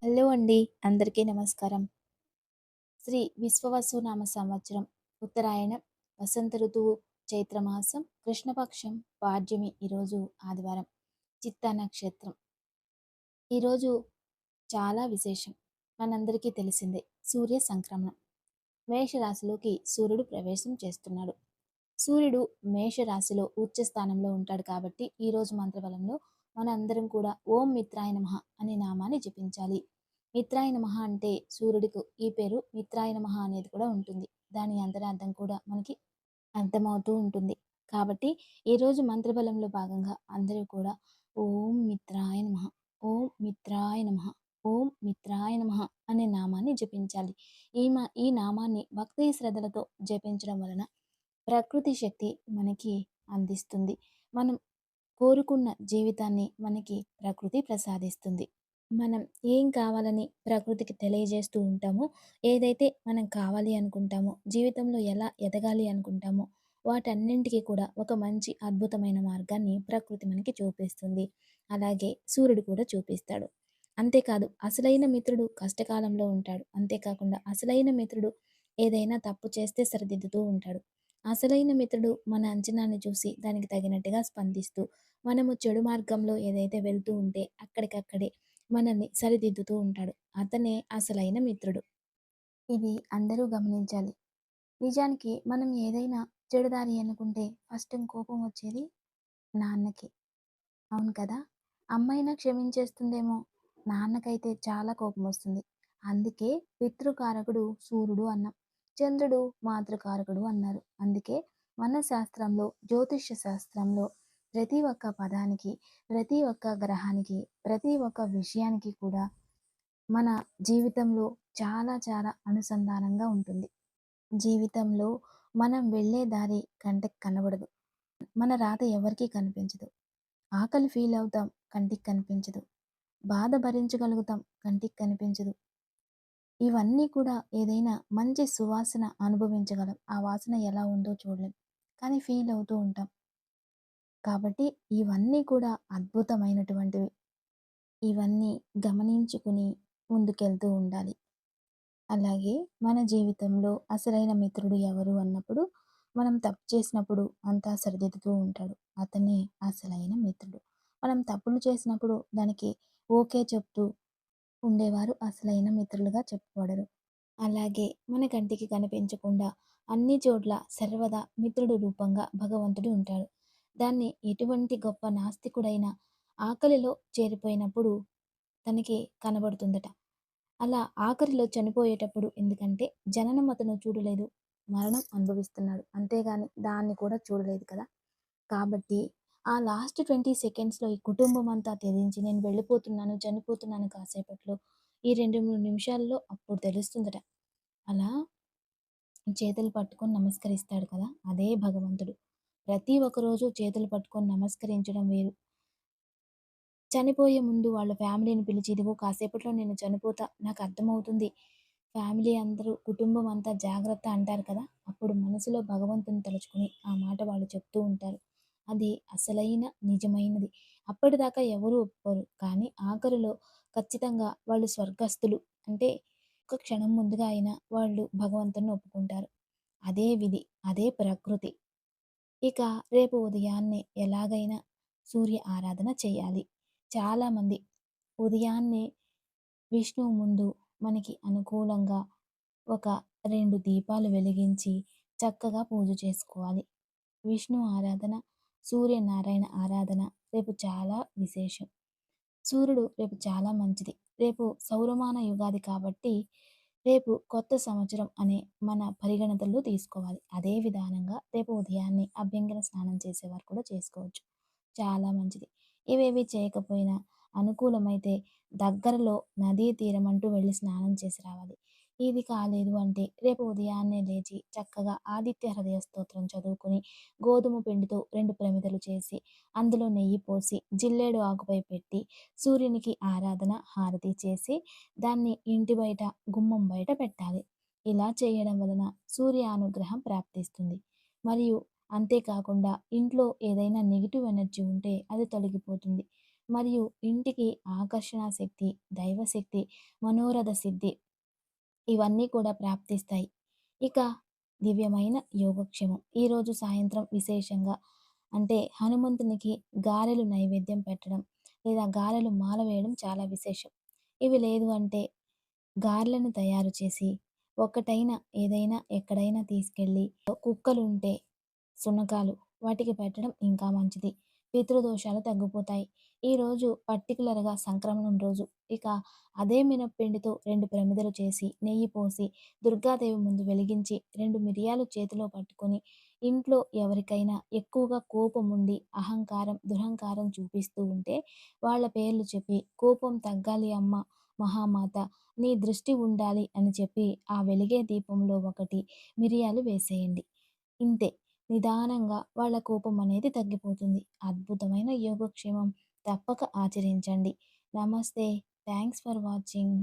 Hello అండి. అందరికీ నమస్కారం. శ్రీ విశ్వవసునామ సంవత్సరం ఉత్తరాయణం వసంత ఋతువు చైత్రమాసం కృష్ణపక్షం పాడ్యమి ఈరోజు ఆదివారం చిత్తా నక్షత్రం. ఈరోజు చాలా విశేషం. మనందరికీ తెలిసిందే సూర్య సంక్రమణం. మేషరాశిలోకి సూర్యుడు ప్రవేశం చేస్తున్నాడు. సూర్యుడు మేషరాశిలో ఉచ్చ స్థానంలో ఉంటాడు కాబట్టి ఈరోజు మంత్రబలంలో మన అందరం కూడా ఓం మిత్రాయ నమః అనే నామాన్ని జపించాలి. మిత్రాయ నమః అంటే సూర్యుడికి ఈ పేరు మిత్రాయ నమః అనేది కూడా ఉంటుంది. దాని అంతరార్థం కూడా మనకి అర్థమవుతూ ఉంటుంది. కాబట్టి ఈరోజు మంత్రబలంలో భాగంగా అందరూ కూడా ఓం మిత్రాయ నమః, ఓం మిత్రాయ నమః, ఓం మిత్రాయ నమః అనే నామాన్ని జపించాలి. ఈ నామాన్ని భక్తి శ్రద్ధలతో జపించడం వలన ప్రకృతి శక్తి మనకి అందిస్తుంది. మనం కోరుకున్న జీవితాన్ని మనకి ప్రకృతి ప్రసాదిస్తుంది. మనం ఏం కావాలని ప్రకృతికి తెలియజేస్తూ ఉంటామో, ఏదైతే మనం కావాలి అనుకుంటామో, జీవితంలో ఎలా ఎదగాలి అనుకుంటామో, వాటన్నింటికి కూడా ఒక మంచి అద్భుతమైన మార్గాన్ని ప్రకృతి మనకి చూపిస్తుంది. అలాగే సూర్యుడు కూడా చూపిస్తాడు. అంతేకాదు అసలైన మిత్రుడు కష్టకాలంలో ఉంటాడు. అంతేకాకుండా అసలైన మిత్రుడు ఏదైనా తప్పు చేస్తే సరిదిద్దుతూ ఉంటాడు. అసలైన మిత్రుడు మన అంచనాన్ని చూసి దానికి తగినట్టుగా స్పందిస్తూ, మనము చెడు మార్గంలో ఏదైతే వెళ్తూ ఉంటే అక్కడికక్కడే మనల్ని సరిదిద్దుతూ ఉంటాడు. అతనే అసలైన మిత్రుడు. ఇది అందరూ గమనించాలి. నిజానికి మనం ఏదైనా చెడుదారి అనుకుంటే ఫస్ట్ కోపం వచ్చేది నాన్నకి. అవును కదా! అమ్మైనా క్షమించేస్తుందేమో, నాన్నకైతే చాలా కోపమొస్తుంది. అందుకే పితృకారకుడు సూర్యుడు అన్నాం. చంద్రుడు మాతృకారకుడు అన్నారు. అందుకే మన శాస్త్రంలో, జ్యోతిష్య శాస్త్రంలో ప్రతి ఒక్క పదానికి, ప్రతి ఒక్క గ్రహానికి, ప్రతి ఒక్క విషయానికి కూడా మన జీవితంలో చాలా చాలా అనుసంధానంగా ఉంటుంది. జీవితంలో మనం వెళ్ళే దారి కంటికి కనబడదు. మన రాత ఎవరికీ కనిపించదు. ఆకలి ఫీల్ అవుతాం, కంటికి కనిపించదు. బాధ భరించగలుగుతాం, కంటికి కనిపించదు. ఇవన్నీ కూడా ఏదైనా మంచి సువాసన అనుభవించగలం. ఆ వాసన ఎలా ఉందో చూడలేం. కానీ ఫీల్ అవుతూ ఉంటాం. కాబట్టి ఇవన్నీ కూడా అద్భుతమైనటువంటివి. ఇవన్నీ గమనించుకుని ముందుకెళ్తూ ఉండాలి. అలాగే మన జీవితంలో అసలైన మిత్రుడు ఎవరు అన్నప్పుడు, మనం తప్పు చేసినప్పుడు అంతా సరిదిద్దుతూ ఉంటాడు. అతనే అసలైన మిత్రుడు. మనం తప్పులు చేసినప్పుడు దానికి ఓకే చెప్తూ ఉండేవారు అసలైన మిత్రులుగా చెప్పబడరు. అలాగే మన కంటికి కనిపించకుండా అన్ని చోట్ల సర్వదా మిత్రుడు రూపంగా భగవంతుడు ఉంటాడు. దాన్ని ఎటువంటి గొప్ప నాస్తికుడైనా ఆకలిలో చేరిపోయినప్పుడు తనకి కనబడుతుందట. అలా ఆఖరిలో చనిపోయేటప్పుడు ఎందుకంటే జననం అతను చూడలేదు. మరణం అనుభవిస్తున్నాడు. అంతేగాని దాన్ని కూడా చూడలేదు కదా! కాబట్టి ఆ లాస్ట్ 20 సెకండ్స్‌లో ఈ కుటుంబం అంతా త్యజించి నేను వెళ్ళిపోతున్నాను, చనిపోతున్నాను కాసేపట్లో, ఈ 2, 3 నిమిషాల్లో అప్పుడు తెలుస్తుందట. అలా చేతులు పట్టుకొని నమస్కరిస్తాడు కదా! అదే భగవంతుడు. ప్రతి ఒక్కరోజు చేతులు పట్టుకొని నమస్కరించడం వేరు. చనిపోయే ముందు వాళ్ళ ఫ్యామిలీని పిలిచి, "ఇదిగో కాసేపట్లో నేను చనిపోతా. నాకర్థమవుతుంది. ఫ్యామిలీ అందరూ, కుటుంబం అంతా జాగ్రత్త" అంటారు కదా! అప్పుడు మనసులో భగవంతుని తలుచుకొని ఆ మాట వాళ్ళు చెప్తూ ఉంటారు. అది అసలైన నిజమైనది. అప్పటిదాకా ఎవరు ఒప్పుకోరు. కానీ ఆఖరిలో ఖచ్చితంగా వాళ్ళు స్వర్గస్థులు. అంటే ఒక క్షణం ముందుగా అయినా వాళ్ళు భగవంతుడిని ఒప్పుకుంటారు. అదే విధి. అదే ప్రకృతి. ఇక రేపు ఉదయాన్నే ఎలాగైనా సూర్య ఆరాధన చేయాలి. చాలామంది ఉదయాన్నే విష్ణువు ముందు మనకి అనుకూలంగా ఒక 2 దీపాలు వెలిగించి చక్కగా పూజ చేసుకోవాలి. విష్ణు ఆరాధన, సూర్యనారాయణ ఆరాధన రేపు చాలా విశేషం. సూర్యుడు రేపు చాలా మంచిది. రేపు సౌరమాన యుగాది కాబట్టి రేపు కొత్త సంవత్సరం అనే మన పరిగణనలో తీసుకోవాలి. అదే విధానంగా రేపు ఉదయాన్నే అభ్యంగన స్నానం చేసేవారు కూడా చేసుకోవచ్చు. చాలా మంచిది. ఇవేవి చేయకపోయినా అనుకూలమైతే దగ్గరలో నదీ తీరం అంటూ వెళ్లి స్నానం చేసి రావాలి. ఇది కాలేదు అంటే రేపు ఉదయాన్నే లేచి చక్కగా ఆదిత్య హృదయ స్తోత్రం చదువుకొని గోధుమ పిండితో 2 ప్రమిదలు చేసి అందులో నెయ్యి పోసి జిల్లేడు ఆకుపై పెట్టి సూర్యునికి ఆరాధన హారతి చేసి దాన్ని ఇంటి బయట గుమ్మం బయట పెట్టాలి. ఇలా చేయడం వలన సూర్య అనుగ్రహం ప్రాప్తిస్తుంది. మరియు అంతేకాకుండా ఇంట్లో ఏదైనా నెగెటివ్ ఎనర్జీ ఉంటే అది తొలగిపోతుంది. మరియు ఇంటికి ఆకర్షణ శక్తి, దైవశక్తి, మనోరథ సిద్ధి ఇవన్నీ కూడా ప్రాప్తిస్తాయి. ఇక దివ్యమైన యోగక్షేమం. ఈరోజు సాయంత్రం విశేషంగా అంటే హనుమంతునికి గారెలు నైవేద్యం పెట్టడం, లేదా గారెలు మాల వేయడం చాలా విశేషం. ఇవి లేదు అంటే గారెలను తయారు చేసి ఒకటైనా ఏదైనా ఎక్కడైనా తీసుకెళ్ళి కుక్కలుంటే సునకాలు వాటికి పెట్టడం ఇంకా మంచిది. పితృదోషాలు తగ్గిపోతాయి. ఈరోజు పర్టిక్యులర్‌గా సంక్రమణం రోజు. ఇక అదే మినప్పిండితో 2 ప్రమిదలు చేసి, నెయ్యి పోసి, దుర్గాదేవి ముందు వెలిగించి, 2 మిరియాలు చేతిలో పట్టుకొని, ఇంట్లో ఎవరికైనా ఎక్కువగా కోపముండి, అహంకారం, దురహంకారం చూపిస్తూ ఉంటే, వాళ్ళ పేర్లు చెప్పి, "కోపం తగ్గాలి అమ్మ మహామాత, నీ దృష్టి ఉండాలి" అని చెప్పి, ఆ వెలిగే దీపంలో ఒకటి మిరియాలు వేసేయండి. ఇంతే. నిదానంగా వాళ్ళ కోపం అనేది తగ్గిపోతుంది. అద్భుతమైన యోగక్షేమం తప్పక ఆచరించండి. నమస్తే. Thanks for watching.